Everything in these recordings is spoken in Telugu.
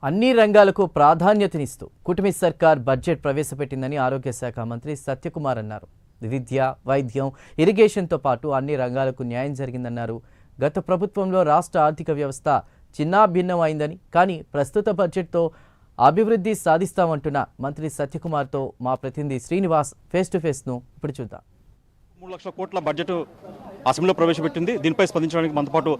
అన్ని రంగాలకు ప్రాధాన్యతనిస్తూ కూటమి సర్కార్ బడ్జెట్ ప్రవేశపెట్టిందని ఆరోగ్య శాఖ మంత్రి సత్యకుమార్ అన్నారు. విద్య, వైద్యం, ఇరిగేషన్తో పాటు అన్ని రంగాలకు న్యాయం జరిగిందన్నారు. గత ప్రభుత్వంలో రాష్ట్ర ఆర్థిక వ్యవస్థ చిన్నాభిన్నం అయిందని, కానీ ప్రస్తుత బడ్జెట్తో అభివృద్ధి సాధిస్తామంటున్న మంత్రి సత్యకుమార్తో మా ప్రతినిధి శ్రీనివాస్ ఫేస్ టు ఫేస్ను ఇప్పుడు చూద్దాం. 3 లక్షల కోట్ల బడ్జెట్ అసెంబ్లీలో ప్రవేశపెట్టింది. దీనిపై స్పందించడానికి మనతో పాటు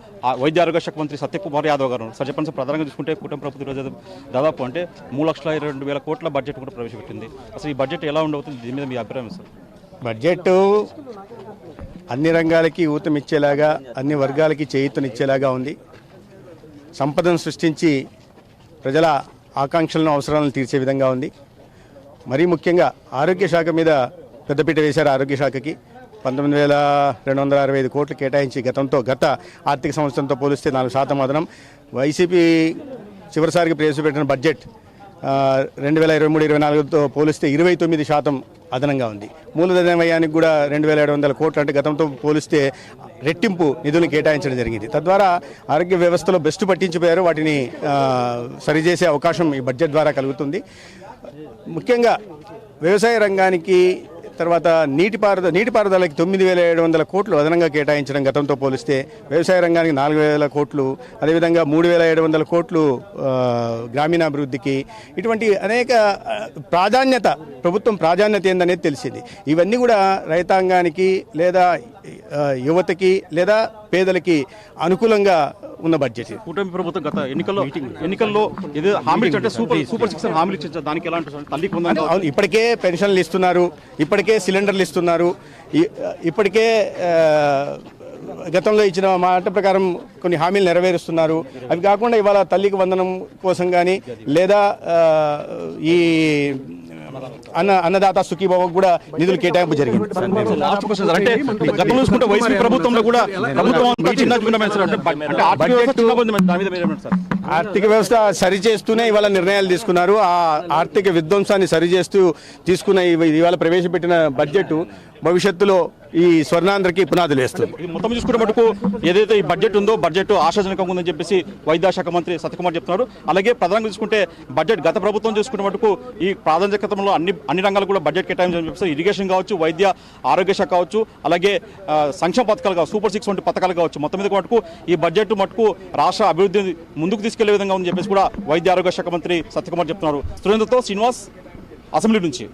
వైద్య ఆరోగ్య శాఖ మంత్రి సత్యకుమార్ యాదవ్ గారు. సార్ చెప్పండి సార్, ప్రధానంగా చూసుకుంటే కూటమి ప్రభుత్వం ఈరోజు దాదాపు అంటే 3,22,000 కోట్ల బడ్జెట్ కూడా ప్రవేశపెట్టింది. అసలు ఈ బడ్జెట్ ఎలా ఉండవుతుంది, దీని మీద మీ అభిప్రాయం సార్? బడ్జెట్ అన్ని రంగాలకి ఊతమిచ్చేలాగా, అన్ని వర్గాలకి చేయూతనిచ్చేలాగా ఉంది. సంపదను సృష్టించి ప్రజల ఆకాంక్షలను, అవసరాలను తీర్చే విధంగా ఉంది. మరీ ముఖ్యంగా ఆరోగ్య శాఖ మీద పెద్దపీట వేశారు. ఆరోగ్య శాఖకి 19,265 కోట్లు కేటాయించి గత ఆర్థిక సంవత్సరంతో పోలిస్తే 4% అదనం. వైసీపీ చివరిసారికి ప్రవేశపెట్టిన బడ్జెట్ 2023-24తో పోలిస్తే 29% అదనంగా ఉంది. మూలధన వ్యయానికి కూడా 2,700 కోట్లు, అంటే గతంతో పోలిస్తే రెట్టింపు నిధులను కేటాయించడం జరిగింది. తద్వారా ఆరోగ్య వ్యవస్థలో బెస్ట్ పట్టించిపోయారు. వాటిని సరిచేసే అవకాశం ఈ బడ్జెట్ ద్వారా కలుగుతుంది. ముఖ్యంగా వ్యవసాయ రంగానికి, తర్వాత నీటిపారుదలకి 9,700 కోట్లు అదనంగా కేటాయించడం గతంతో పోలిస్తే, వ్యవసాయ రంగానికి 4,000 కోట్లు, అదేవిధంగా 3,700 కోట్లు గ్రామీణాభివృద్ధికి, ఇటువంటి అనేక ప్రభుత్వం ప్రాధాన్యత ఏందనేది తెలిసింది. ఇవన్నీ కూడా రైతాంగానికి, లేదా యువతకి, లేదా పేదలకి అనుకూలంగా ఉన్న బడ్జెట్. కూటమి ప్రభుత్వం గత ఎన్నికల్లో ఏదో హామీలు అంటే సూపర్ 6 హామీలు ఇచ్చారు. దానికి ఎలా ఉంటుంది? తల్లికి అవును, ఇప్పటికే పెన్షన్లు ఇస్తున్నారు, ఇప్పటికే సిలిండర్లు ఇస్తున్నారు, ఇప్పటికే గతంలో ఇచ్చిన మాట ప్రకారం కొన్ని హామీలు నెరవేరుస్తున్నారు. అవి కాకుండా ఇవాళ తల్లికి వందనం కోసం కానీ, లేదా ఈ అన్నదాత సుఖీభావ కూడా నిధులు కేటాయింపు జరిగింది. అంటే గతంలో చూసుకుంటే వైసీపీ ప్రభుత్వంలో కూడా ఆర్థిక వ్యవస్థ సరిచేస్తూనే ఇవాళ నిర్ణయాలు తీసుకున్నారు. ఆ ఆర్థిక విధ్వంసాన్ని సరిచేస్తూ తీసుకున్న ఇవాళ ప్రవేశపెట్టిన బడ్జెట్ భవిష్యత్తులో ఈ స్వర్ణాంధ్రకి పునాదులు వేస్తుంది. మొత్తం చూసుకునే మటుకు ఏదైతే ఈ బడ్జెట్ ఉందో, బడ్జెట్ ఆశాజనకంగా ఉందని చెప్పేసి వైద్య శాఖ మంత్రి సత్యకుమార్ చెప్తున్నారు. అలాగే ప్రధానంగా చూసుకుంటే బడ్జెట్ గత ప్రభుత్వం చూసుకునే మటుకు ఈ ప్రాధాన్యతలో అన్ని రంగాలు కూడా బడ్జెట్ కేటాయించని చెప్పేసి, ఇరిగేషన్ కావచ్చు, వైద్య ఆరోగ్య శాఖ కావచ్చు, అలాగే సంక్షేమ పథకాలు కావచ్చు, సూపర్ 6 వంటి పథకాలు కావచ్చు, మొత్తం మీద మటుకు ఈ బడ్జెట్ మటుకు రాష్ట్ర అభివృద్ధిని ముందుకు తీసుకెళ్లే విధంగా ఉందని చెప్పేసి కూడా వైద్య ఆరోగ్య శాఖ మంత్రి సత్యకుమార్ చెప్తున్నారు. సురేంద్రతో శ్రీనివాస్, అసెంబ్లీ నుంచి.